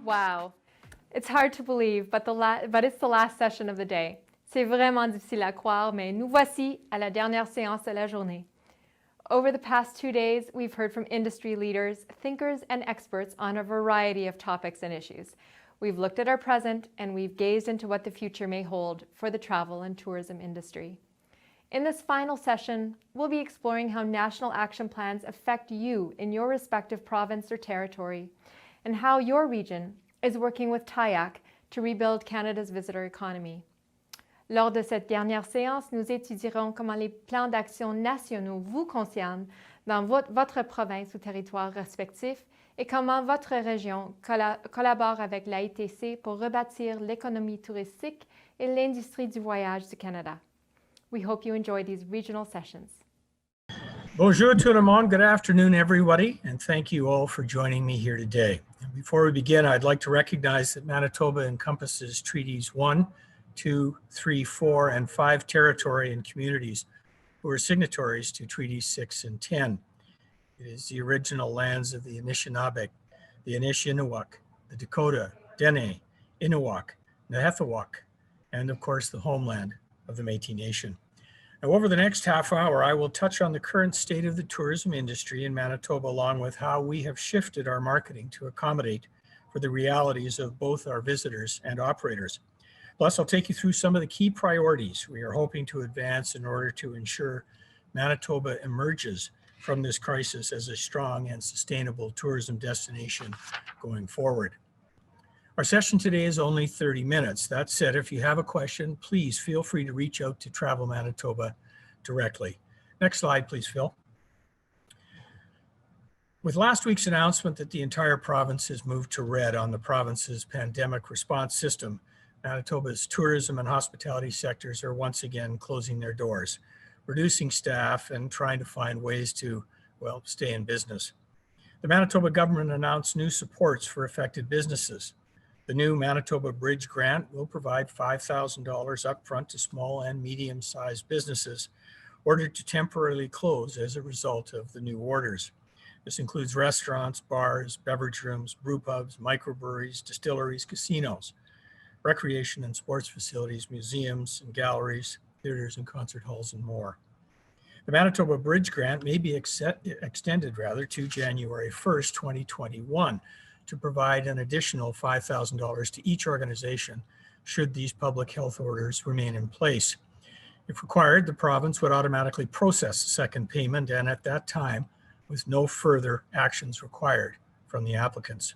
Wow. It's hard to believe, but it's the last session of the day. C'est vraiment difficile à croire, mais nous voici à la dernière séance de la journée. Over the past 2 days, we've heard from industry leaders, thinkers, and experts on a variety of topics and issues. We've looked at our present, and we've gazed into what the future may hold for the travel and tourism industry. In this final session, we'll be exploring how national action plans affect you in your respective province or territory, and how your region is working with TIAC to rebuild Canada's visitor economy. Lors de cette dernière séance, nous étudierons comment les plans d'action nationaux vous concernent dans votre province ou territoire respectif et comment votre région collabore avec l'AITC pour rebâtir l'économie touristique et l'industrie du voyage du Canada. We hope you enjoy these regional sessions. Bonjour tout le monde, good afternoon everybody, and thank you all for joining me here today. Before we begin, I'd like to recognize that Manitoba encompasses Treaties 1, 2, 3, 4, and 5 territory and communities who are signatories to Treaties 6 and 10. It is the original lands of the Anishinaabe, the Anishinaabe, the Dakota, Dene, Innuwak, Nehethawak, and of course the homeland of the Métis Nation. Now, over the next half hour, I will touch on the current state of the tourism industry in Manitoba, along with how we have shifted our marketing to accommodate for the realities of both our visitors and operators. Plus, I'll take you through some of the key priorities we are hoping to advance in order to ensure Manitoba emerges from this crisis as a strong and sustainable tourism destination going forward. Our session today is only 30 minutes. That said, if you have a question, please feel free to reach out to Travel Manitoba directly. Next slide, please, Phil. With last week's announcement that the entire province has moved to red on the province's pandemic response system, Manitoba's tourism and hospitality sectors are once again closing their doors, reducing staff and trying to find ways to, well, stay in business. The Manitoba government announced new supports for affected businesses. The new Manitoba Bridge Grant will provide $5,000 upfront to small and medium-sized businesses ordered to temporarily close as a result of the new orders. This includes restaurants, bars, beverage rooms, brew pubs, microbreweries, distilleries, casinos, recreation and sports facilities, museums and galleries, theaters and concert halls, and more. The Manitoba Bridge Grant may be extended to January 1st, 2021, to provide an additional $5,000 to each organization should these public health orders remain in place. If required, the province would automatically process the second payment, and at that time, with no further actions required from the applicants.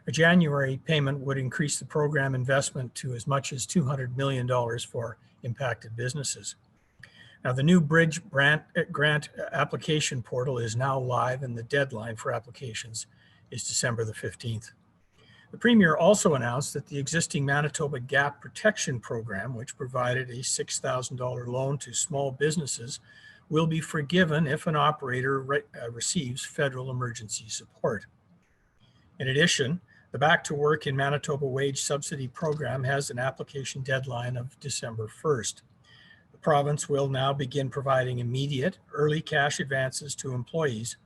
A January payment would increase the program investment to as much as $200 million for impacted businesses. Now, the new Bridge Grant application portal is now live, and the deadline for applications is December the 15th. The Premier also announced that the existing Manitoba Gap Protection Program, which provided a $6,000 loan to small businesses, will be forgiven if an operator receives federal emergency support. In addition, the Back to Work in Manitoba Wage Subsidy Program has an application deadline of December 1st. The province will now begin providing immediate early cash advances to employers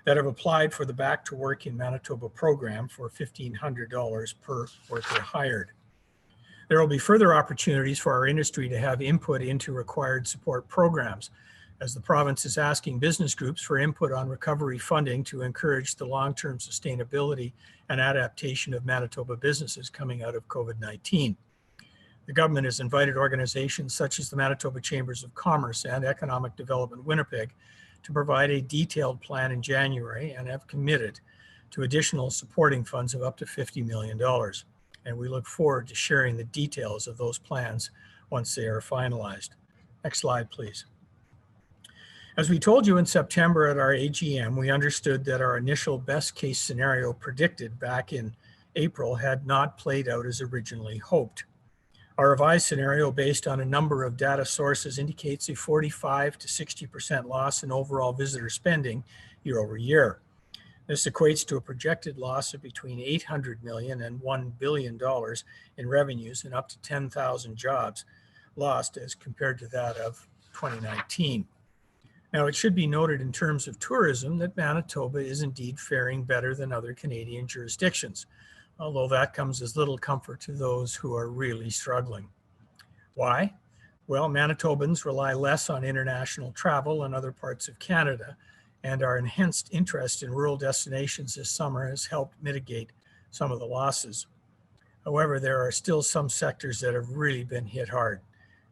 that have applied for the Back to Work in Manitoba program for $1,500 per worker hired. There will be further opportunities for our industry to have input into required support programs, as the province is asking business groups for input on recovery funding to encourage the long-term sustainability and adaptation of Manitoba businesses coming out of COVID-19. The government has invited organizations such as the Manitoba Chambers of Commerce and Economic Development Winnipeg to provide a detailed plan in January and have committed to additional supporting funds of up to $50 million. And we look forward to sharing the details of those plans once they are finalized. Next slide, please. As we told you in September at our AGM, we understood that our initial best case scenario predicted back in April had not played out as originally hoped. Our revised scenario, based on a number of data sources, indicates a 45 to 60% loss in overall visitor spending year over year. This equates to a projected loss of between $800 million and $1 billion in revenues and up to 10,000 jobs lost as compared to that of 2019. Now, it should be noted in terms of tourism that Manitoba is indeed faring better than other Canadian jurisdictions, although that comes as little comfort to those who are really struggling. Why? Well, Manitobans rely less on international travel in other parts of Canada, and our enhanced interest in rural destinations this summer has helped mitigate some of the losses. However, there are still some sectors that have really been hit hard.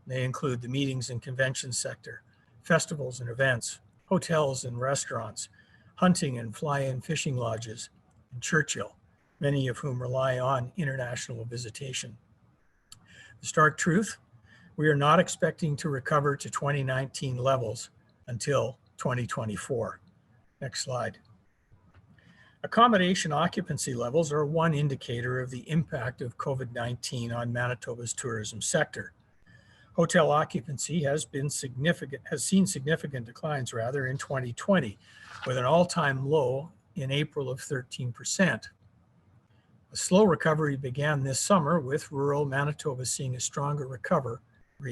They include the meetings and convention sector, festivals and events, hotels and restaurants, hunting and fly-in fishing lodges, and Churchill, many of whom rely on international visitation. The stark truth, we are not expecting to recover to 2019 levels until 2024. Next slide. Accommodation occupancy levels are one indicator of the impact of COVID-19 on Manitoba's tourism sector. Hotel occupancy has seen significant declines in 2020, with an all-time low in April of 13%. A slow recovery began this summer, with rural Manitoba seeing a stronger recovery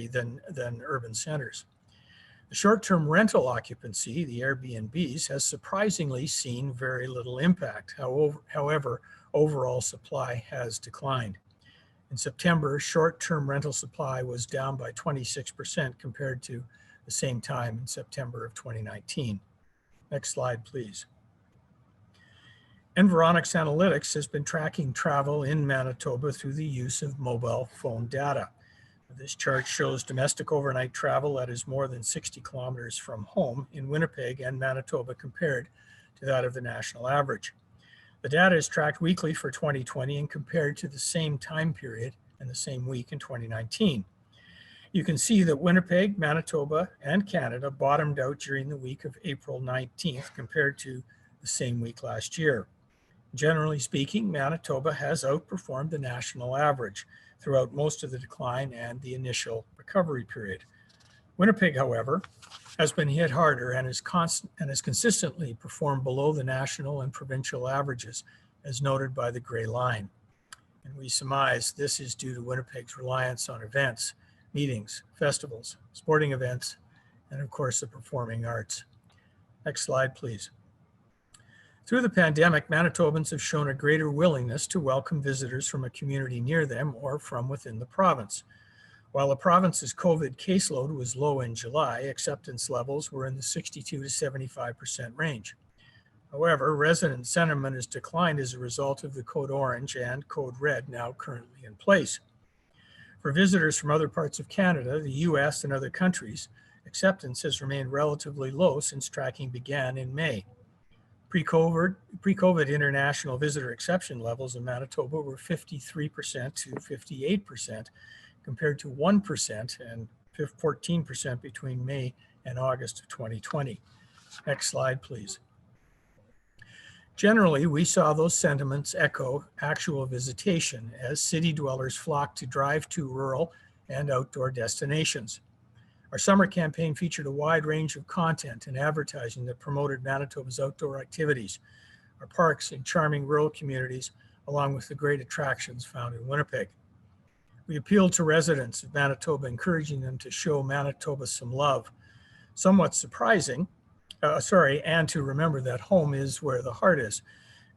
than urban centers. The short-term rental occupancy, the Airbnbs, has surprisingly seen very little impact. However, overall supply has declined. In September, short-term rental supply was down by 26% compared to the same time in September of 2019. Next slide, please. Environics Analytics has been tracking travel in Manitoba through the use of mobile phone data. This chart shows domestic overnight travel that is more than 60 kilometers from home in Winnipeg and Manitoba compared to that of the national average. The data is tracked weekly for 2020 and compared to the same time period and the same week in 2019. You can see that Winnipeg, Manitoba, and Canada bottomed out during the week of April 19th compared to the same week last year. Generally speaking, Manitoba has outperformed the national average throughout most of the decline and the initial recovery period. Winnipeg, however, has been hit harder and has consistently performed below the national and provincial averages, as noted by the gray line. And we surmise this is due to Winnipeg's reliance on events, meetings, festivals, sporting events, and of course the performing arts. Next slide, please. Through the pandemic, Manitobans have shown a greater willingness to welcome visitors from a community near them or from within the province. While the province's COVID caseload was low in July, acceptance levels were in the 62 to 75% range. However, resident sentiment has declined as a result of the Code Orange and Code Red now currently in place. For visitors from other parts of Canada, the US, and other countries, acceptance has remained relatively low since tracking began in May. Pre-COVID international visitor exception levels in Manitoba were 53% to 58%, compared to 1% and 14% between May and August of 2020. Next slide, please. Generally, we saw those sentiments echo actual visitation as city dwellers flocked to drive to rural and outdoor destinations. Our summer campaign featured a wide range of content and advertising that promoted Manitoba's outdoor activities, our parks and charming rural communities, along with the great attractions found in Winnipeg. We appealed to residents of Manitoba, encouraging them to show Manitoba some love. Somewhat surprising, and to remember that home is where the heart is.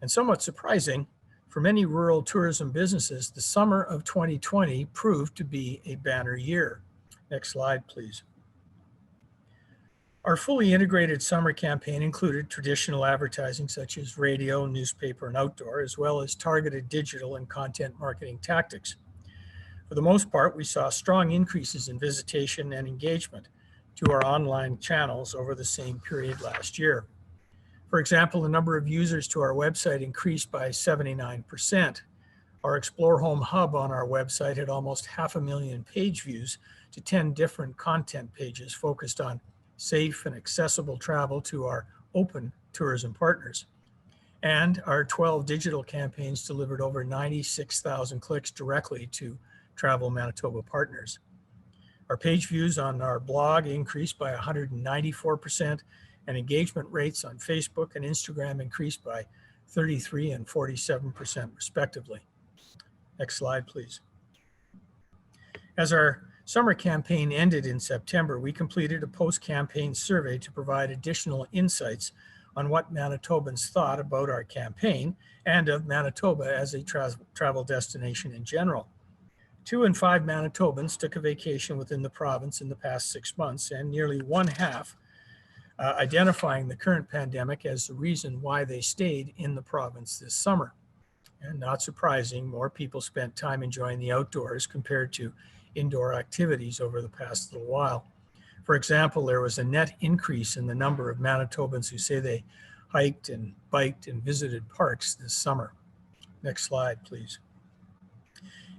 And somewhat surprising, for many rural tourism businesses, the summer of 2020 proved to be a banner year. Next slide, please. Our fully integrated summer campaign included traditional advertising such as radio, newspaper, and outdoor, as well as targeted digital and content marketing tactics. For the most part, we saw strong increases in visitation and engagement to our online channels over the same period last year. For example, the number of users to our website increased by 79%. Our Explore Home Hub on our website had almost 500,000 page views to 10 different content pages focused on safe and accessible travel to our open tourism partners. And our 12 digital campaigns delivered over 96,000 clicks directly to Travel Manitoba partners. Our page views on our blog increased by 194%, and engagement rates on Facebook and Instagram increased by 33 and 47% respectively. Next slide, please. As our Summer campaign ended in September. We completed a post-campaign survey to provide additional insights on what Manitobans thought about our campaign and of Manitoba as a travel destination in general. 2 in 5 Manitobans took a vacation within the province in the past 6 months, and nearly one half identifying the current pandemic as the reason why they stayed in the province this summer. And not surprising, more people spent time enjoying the outdoors compared to indoor activities over the past little while. For example, there was a net increase in the number of Manitobans who say they hiked and biked and visited parks this summer. Next slide, please.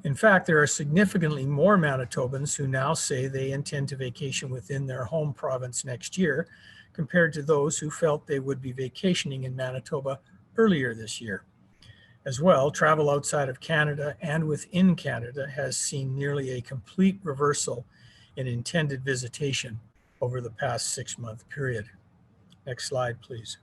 In fact, there are significantly more Manitobans who now say they intend to vacation within their home province next year compared to those who felt they would be vacationing in Manitoba earlier this year. As well, travel outside of Canada and within Canada has seen nearly a complete reversal in intended visitation over the past 6-month period. Next slide, please.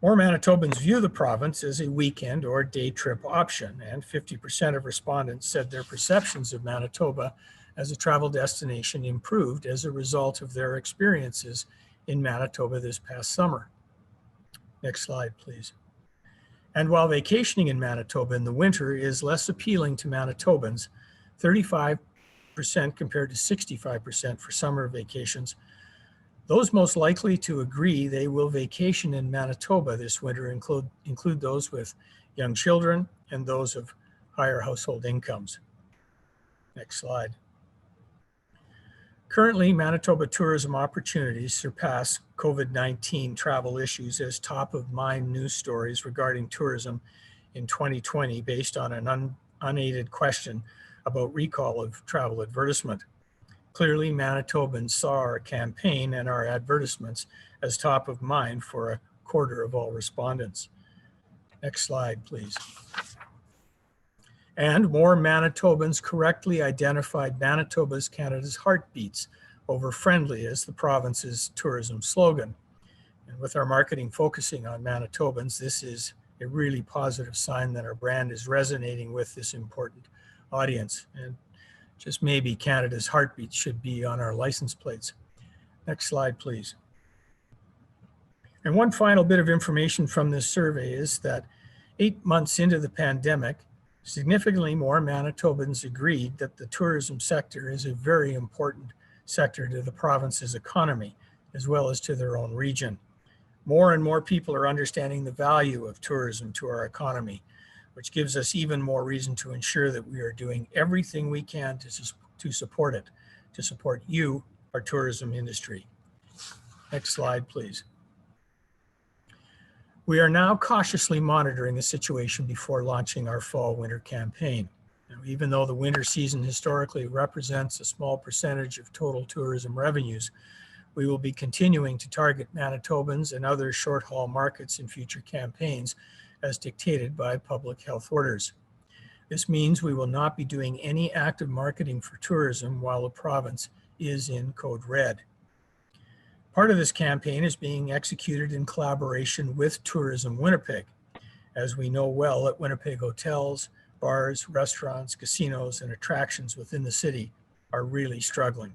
More Manitobans view the province as a weekend or day trip option, and 50% of respondents said their perceptions of Manitoba as a travel destination improved as a result of their experiences in Manitoba this past summer. Next slide, please. And while vacationing in Manitoba in the winter is less appealing to Manitobans, 35% compared to 65% for summer vacations, those most likely to agree they will vacation in Manitoba this winter include those with young children and those of higher household incomes. Next slide. Currently, Manitoba tourism opportunities surpass COVID-19 travel issues as top of mind news stories regarding tourism in 2020 based on an unaided question about recall of travel advertisement. Clearly, Manitobans saw our campaign and our advertisements as top of mind for a quarter of all respondents. Next slide, please. And more Manitobans correctly identified Manitoba as Canada's heartbeats over friendly as the province's tourism slogan. And with our marketing focusing on Manitobans, this is a really positive sign that our brand is resonating with this important audience. And just maybe Canada's heartbeat should be on our license plates. Next slide, please. And one final bit of information from this survey is that 8 months into the pandemic, significantly more Manitobans agreed that the tourism sector is a very important sector to the province's economy, as well as to their own region. More and more people are understanding the value of tourism to our economy, which gives us even more reason to ensure that we are doing everything we can to support it, to support you, our tourism industry. Next slide, please. We are now cautiously monitoring the situation before launching our fall-winter campaign. Now, even though the winter season historically represents a small percentage of total tourism revenues, we will be continuing to target Manitobans and other short-haul markets in future campaigns as dictated by public health orders. This means we will not be doing any active marketing for tourism while the province is in code red. Part of this campaign is being executed in collaboration with Tourism Winnipeg. As we know well, at Winnipeg hotels, bars, restaurants, casinos, and attractions within the city are really struggling.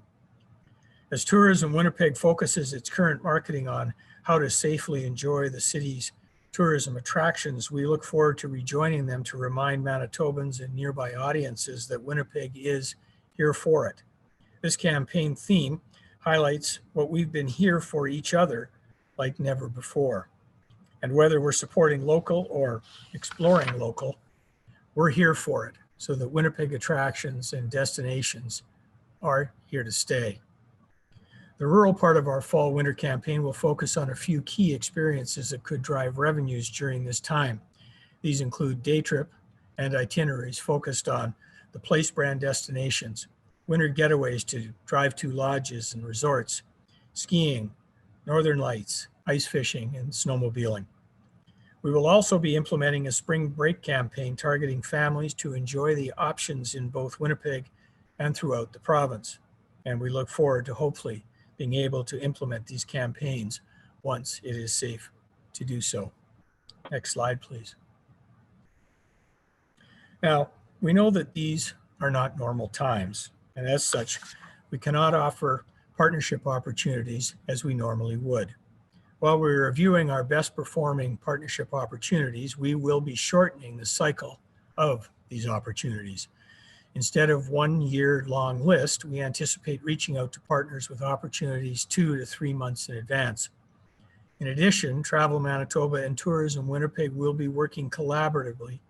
As Tourism Winnipeg focuses its current marketing on how to safely enjoy the city's tourism attractions, we look forward to rejoining them to remind Manitobans and nearby audiences that Winnipeg is here for it. This campaign theme highlights what we've been here for each other like never before. And whether we're supporting local or exploring local, we're here for it so that Winnipeg attractions and destinations are here to stay. The rural part of our fall-winter campaign will focus on a few key experiences that could drive revenues during this time. These include day trip and itineraries focused on the place brand destinations, winter getaways to drive-to lodges and resorts, skiing, northern lights, ice fishing, and snowmobiling. We will also be implementing a spring break campaign targeting families to enjoy the options in both Winnipeg and throughout the province. And we look forward to hopefully being able to implement these campaigns once it is safe to do so. Next slide, please. Now, we know that these are not normal times. And as such, we cannot offer partnership opportunities as we normally would. While we're reviewing our best performing partnership opportunities, we will be shortening the cycle of these opportunities. Instead of 1 year long list, we anticipate reaching out to partners with opportunities 2 to 3 months in advance. In addition, Travel Manitoba and Tourism Winnipeg will be working collaboratively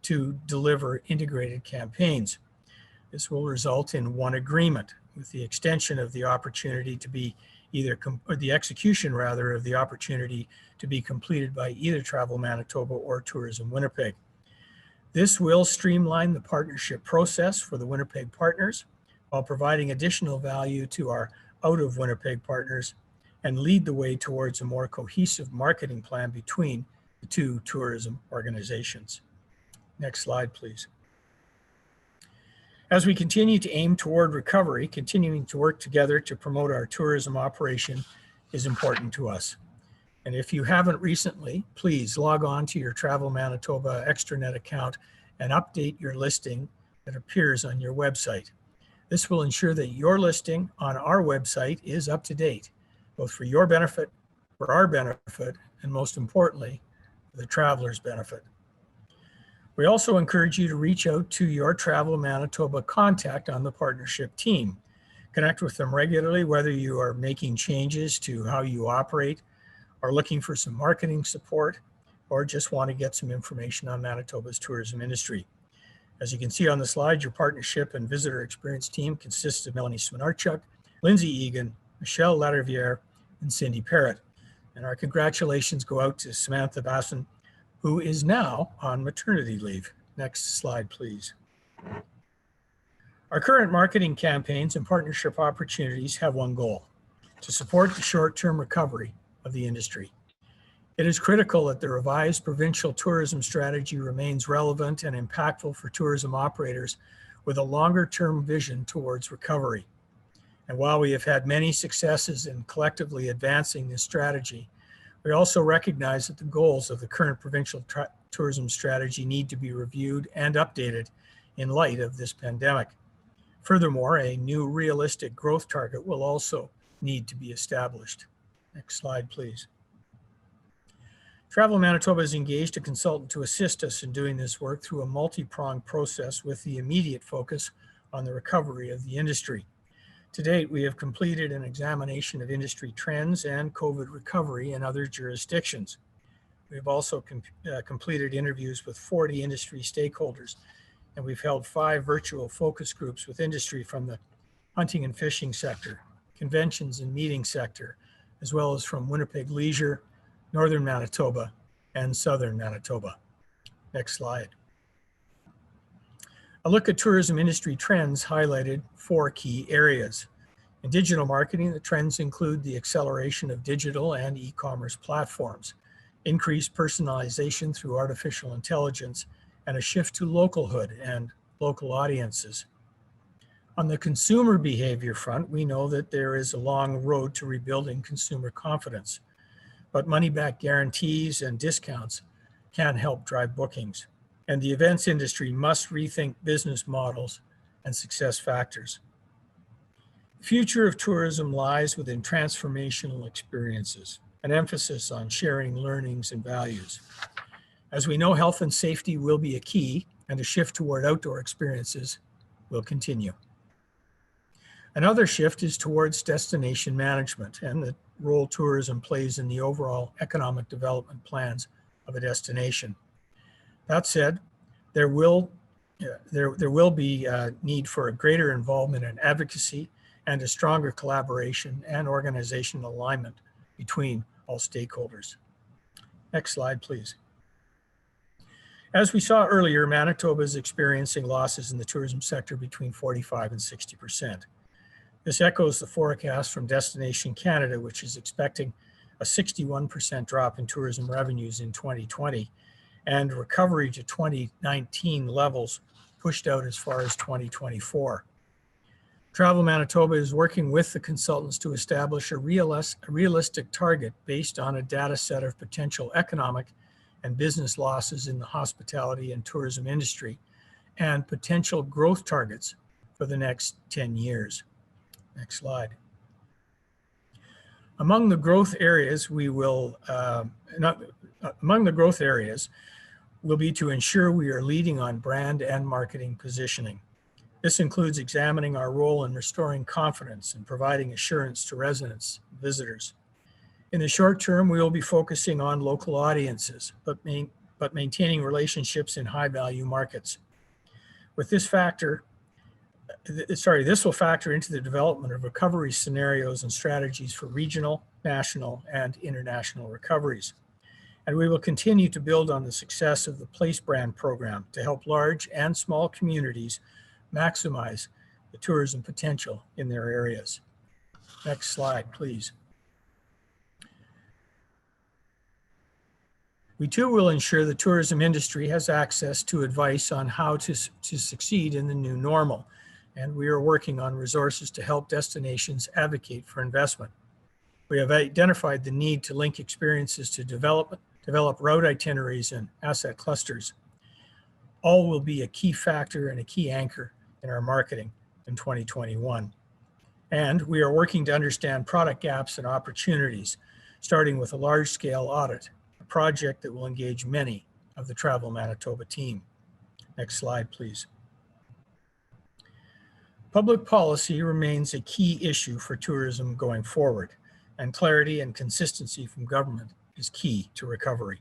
to deliver integrated campaigns. This will result in one agreement with the extension of the opportunity to be the execution rather of the opportunity to be completed by either Travel Manitoba or Tourism Winnipeg. This will streamline the partnership process for the Winnipeg partners while providing additional value to our out of Winnipeg partners and lead the way towards a more cohesive marketing plan between the two tourism organizations. Next slide, please. As we continue to aim toward recovery, continuing to work together to promote our tourism operation is important to us. And if you haven't recently, please log on to your Travel Manitoba extranet account and update your listing that appears on your website. This will ensure that your listing on our website is up to date, both for your benefit, for our benefit, and most importantly, for the traveler's benefit. We also encourage you to reach out to your Travel Manitoba contact on the partnership team. Connect with them regularly, whether you are making changes to how you operate, are looking for some marketing support, or just want to get some information on Manitoba's tourism industry. As you can see on the slide, your partnership and visitor experience team consists of Melanie Sminarchuk, Lindsay Egan, Michelle Laterviere, and Cindy Parrott. And our congratulations go out to Samantha Basson, who is now on maternity leave. Next slide, please. Our current marketing campaigns and partnership opportunities have one goal: to support the short-term recovery of the industry. It is critical that the revised provincial tourism strategy remains relevant and impactful for tourism operators with a longer-term vision towards recovery. And while we have had many successes in collectively advancing this strategy, we also recognize that the goals of the current provincial tourism strategy need to be reviewed and updated in light of this pandemic. Furthermore, a new realistic growth target will also need to be established. Next slide, please. Travel Manitoba has engaged a consultant to assist us in doing this work through a multi-pronged process with the immediate focus on the recovery of the industry. To date, we have completed an examination of industry trends and COVID recovery in other jurisdictions. We have also completed interviews with 40 industry stakeholders, and we've held 5 virtual focus groups with industry from the hunting and fishing sector, conventions and meeting sector, as well as from Winnipeg Leisure, Northern Manitoba, and Southern Manitoba. Next slide. A look at tourism industry trends highlighted 4 key areas. In digital marketing, the trends include the acceleration of digital and e-commerce platforms, increased personalization through artificial intelligence, and a shift to localhood and local audiences. On the consumer behavior front, we know that there is a long road to rebuilding consumer confidence, but money-back guarantees and discounts can't help drive bookings. And the events industry must rethink business models and success factors. The future of tourism lies within transformational experiences, an emphasis on sharing learnings and values. As we know, health and safety will be a key, and a shift toward outdoor experiences will continue. Another shift is towards destination management and the role tourism plays in the overall economic development plans of a destination. That said, there will be a need for a greater involvement in advocacy and a stronger collaboration and organizational alignment between all stakeholders. Next slide, please. As we saw earlier, Manitoba is experiencing losses in the tourism sector between 45 and 60%. This echoes the forecast from Destination Canada, which is expecting a 61% drop in tourism revenues in 2020 and recovery to 2019 levels pushed out as far as 2024. Travel Manitoba is working with the consultants to establish a realistic target based on a data set of potential economic and business losses in the hospitality and tourism industry and potential growth targets for the next 10 years. Next slide. Among the growth areas will be to ensure we are leading on brand and marketing positioning. This includes examining our role in restoring confidence and providing assurance to residents and visitors. In the short term, we will be focusing on local audiences, but maintaining relationships in high-value markets. With this this will factor into the development of recovery scenarios and strategies for regional, national, and international recoveries. And we will continue to build on the success of the Place Brand program to help large and small communities maximize the tourism potential in their areas. Next slide, please. We too will ensure the tourism industry has access to advice on how to succeed in the new normal, and we are working on resources to help destinations advocate for investment. We have identified the need to link experiences to develop route itineraries and asset clusters. All will be a key factor and a key anchor in our marketing in 2021. And we are working to understand product gaps and opportunities, starting with a large-scale audit, a project that will engage many of the Travel Manitoba team. Next slide, please. Public policy remains a key issue for tourism going forward, and clarity and consistency from government is key to recovery.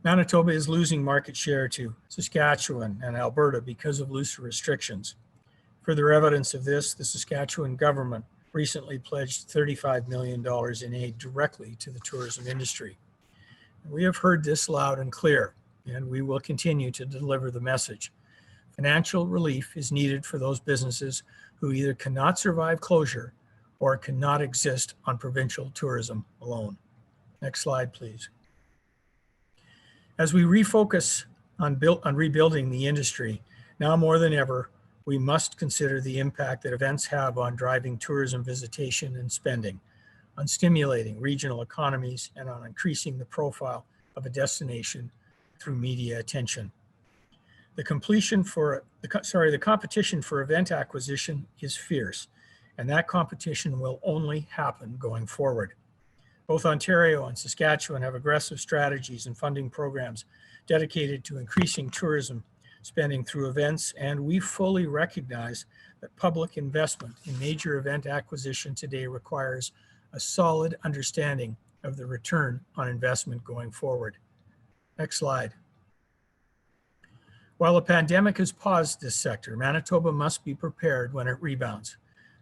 Manitoba is losing market share to Saskatchewan and Alberta because of looser restrictions. Further evidence of this, the Saskatchewan government recently pledged $35 million in aid directly to the tourism industry. We have heard this loud and clear, and we will continue to deliver the message. Financial relief is needed for those businesses who either cannot survive closure or cannot exist on provincial tourism alone. Next slide, please. As we refocus on rebuilding the industry, now more than ever, we must consider the impact that events have on driving tourism visitation and spending, on stimulating regional economies, and on increasing the profile of a destination through media attention. The competition for event acquisition is fierce, and that competition will only happen going forward. Both Ontario and Saskatchewan have aggressive strategies and funding programs dedicated to increasing tourism spending through events, and we fully recognize that public investment in major event acquisition today requires a solid understanding of the return on investment going forward. Next slide. While the pandemic has paused this sector, Manitoba must be prepared when it rebounds.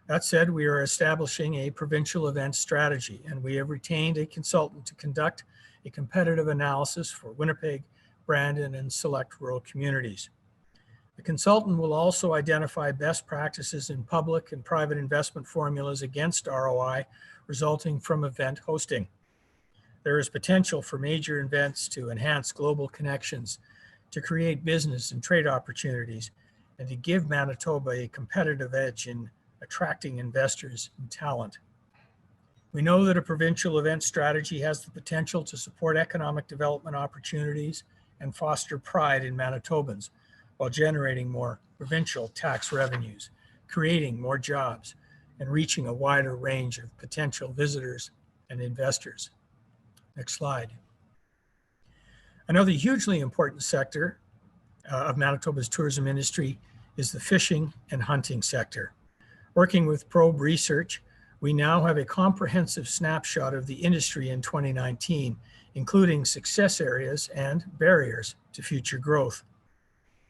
That said, we are establishing a provincial event strategy, and we have retained a consultant to conduct a competitive analysis for Winnipeg, Brandon, and select rural communities. The consultant will also identify best practices in public and private investment formulas against ROI resulting from event hosting. There is potential for major events to enhance global connections, to create business and trade opportunities, and to give Manitoba a competitive edge in attracting investors and talent. We know that a provincial event strategy has the potential to support economic development opportunities and foster pride in Manitobans while generating more provincial tax revenues, creating more jobs, and reaching a wider range of potential visitors and investors. Next slide. Another hugely important sector of Manitoba's tourism industry is the fishing and hunting sector. Working with Probe Research, we now have a comprehensive snapshot of the industry in 2019, including success areas and barriers to future growth.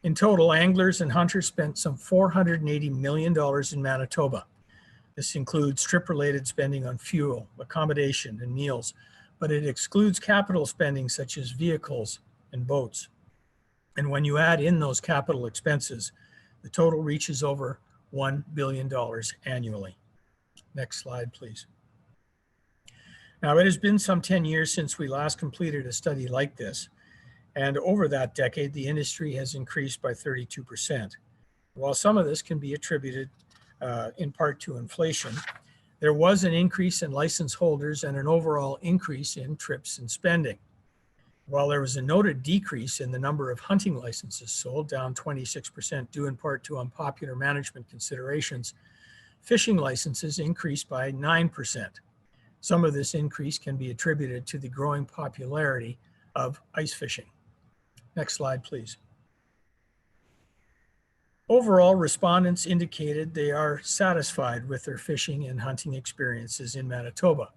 In total, anglers and hunters spent some $480 million in Manitoba. This includes trip-related spending on fuel, accommodation, and meals, but it excludes capital spending such as vehicles and boats. And when you add in those capital expenses, the total reaches over $1 billion annually. Next slide, please. Now, it has been some 10 years since we last completed a study like this, and over that decade, the industry has increased by 32%. While some of this can be attributed in part to inflation, there was an increase in license holders and an overall increase in trips and spending. While there was a noted decrease in the number of hunting licenses sold, down 26%, due in part to unpopular management considerations, fishing licenses increased by 9%. Some of this increase can be attributed to the growing popularity of ice fishing. Next slide, please. Overall, respondents indicated they are satisfied with their fishing and hunting experiences in Manitoba.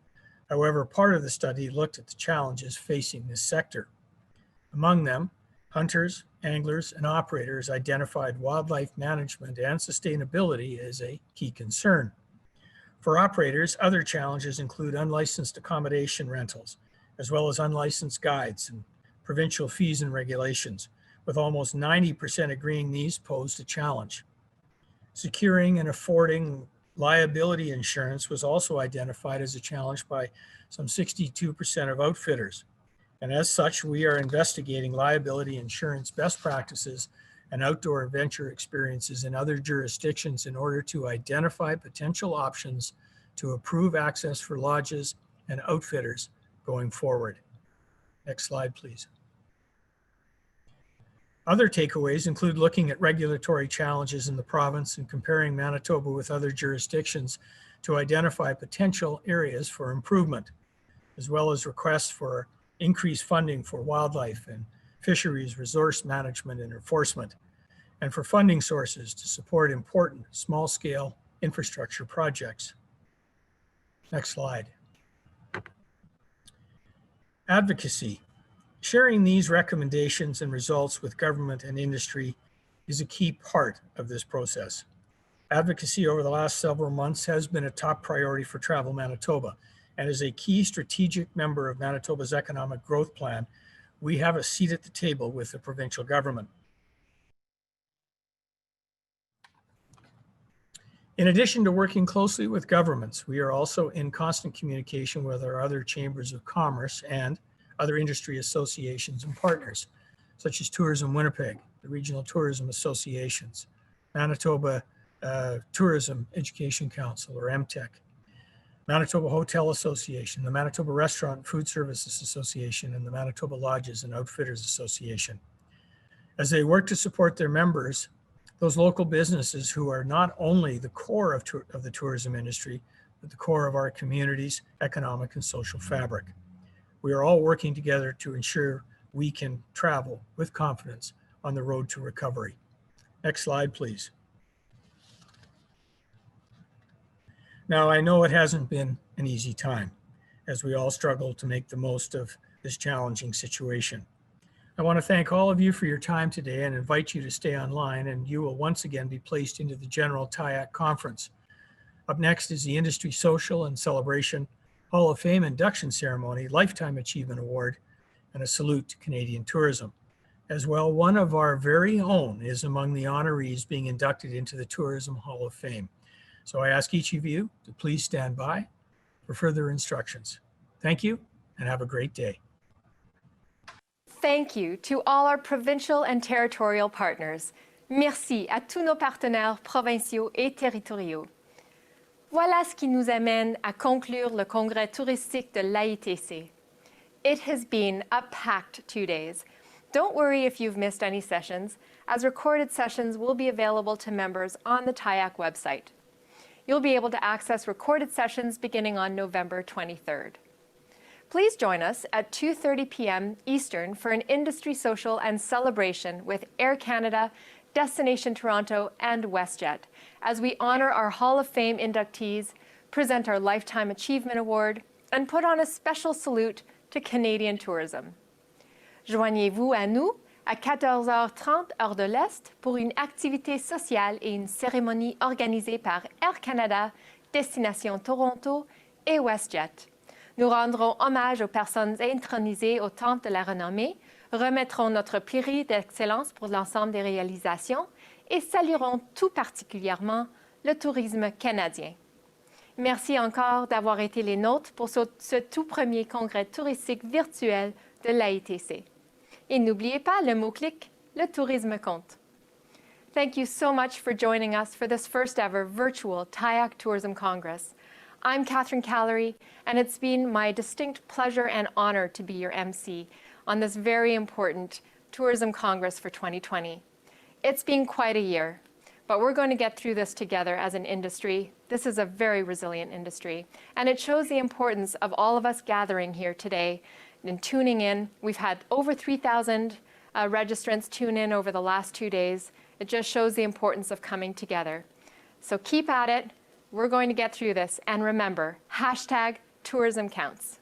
However, part of the study looked at the challenges facing this sector. Among them, hunters, anglers, and operators identified wildlife management and sustainability as a key concern. For operators, other challenges include unlicensed accommodation rentals, as well as unlicensed guides and provincial fees and regulations, with almost 90% agreeing these posed a challenge. Securing and affording liability insurance was also identified as a challenge by some 62% of outfitters. And as such, we are investigating liability insurance best practices and outdoor adventure experiences in other jurisdictions in order to identify potential options to improve access for lodges and outfitters going forward. Next slide, please. Other takeaways include looking at regulatory challenges in the province and comparing Manitoba with other jurisdictions to identify potential areas for improvement, as well as requests for increased funding for wildlife and fisheries resource management and enforcement, and for funding sources to support important small-scale infrastructure projects. Next slide. Advocacy. Sharing these recommendations and results with government and industry is a key part of this process. Advocacy over the last several months has been a top priority for Travel Manitoba, and as a key strategic member of Manitoba's economic growth plan, we have a seat at the table with the provincial government. In addition to working closely with governments, we are also in constant communication with our other chambers of commerce and other industry associations and partners, such as Tourism Winnipeg, the Regional Tourism Associations, Manitoba Tourism Education Council, or MTEC, Manitoba Hotel Association, the Manitoba Restaurant and Food Services Association, and the Manitoba Lodges and Outfitters Association. As they work to support their members, those local businesses who are not only the core of the tourism industry, but the core of our community's economic and social fabric. We are all working together to ensure we can travel with confidence on the road to recovery. Next slide, please. Now, I know it hasn't been an easy time as we all struggle to make the most of this challenging situation. I want to thank all of you for your time today and invite you to stay online, and you will once again be placed into the general TIAC conference. Up next is the Industry Social and Celebration Hall of Fame induction ceremony, Lifetime Achievement Award, and a salute to Canadian tourism. As well, one of our very own is among the honorees being inducted into the Tourism Hall of Fame. So I ask each of you to please stand by for further instructions. Thank you and have a great day. Thank you to all our provincial and territorial partners. Merci à tous nos partenaires provinciaux et territoriaux. Voilà ce qui nous amène à conclure le congrès touristique de l'AITC. It has been a packed 2 days. Don't worry if you've missed any sessions, as recorded sessions will be available to members on the TIAC website. You'll be able to access recorded sessions beginning on November 23rd. Please join us at 2:30 p.m. Eastern for an industry social and celebration with Air Canada, Destination Toronto, and WestJet, as we honor our Hall of Fame inductees, present our Lifetime Achievement Award, and put on a special salute to Canadian tourism. Joignez-vous à nous à 14h30 heure de l'Est pour une activité sociale et une cérémonie organisée par Air Canada, Destination Toronto et WestJet. Nous rendrons hommage aux personnes intronisées au Temple de la Renommée, remettrons notre prix d'excellence pour l'ensemble des réalisations et saluerons tout particulièrement le tourisme canadien. Merci encore d'avoir été les nôtres pour ce tout premier congrès touristique virtuel de l'AITC. Et n'oubliez pas le mot-clic, le tourisme compte. Thank you so much for joining us for this first ever virtual TIAC Tourism Congress. I'm Catherine Callery, and it's been my distinct pleasure and honor to be your MC on this very important Tourism Congress for 2020. It's been quite a year, but we're going to get through this together as an industry. This is a very resilient industry, and it shows the importance of all of us gathering here today and tuning in. We've had over 3,000 registrants tune in over the last 2 days. It just shows the importance of coming together. So keep at it. We're going to get through this. And remember, #tourism counts.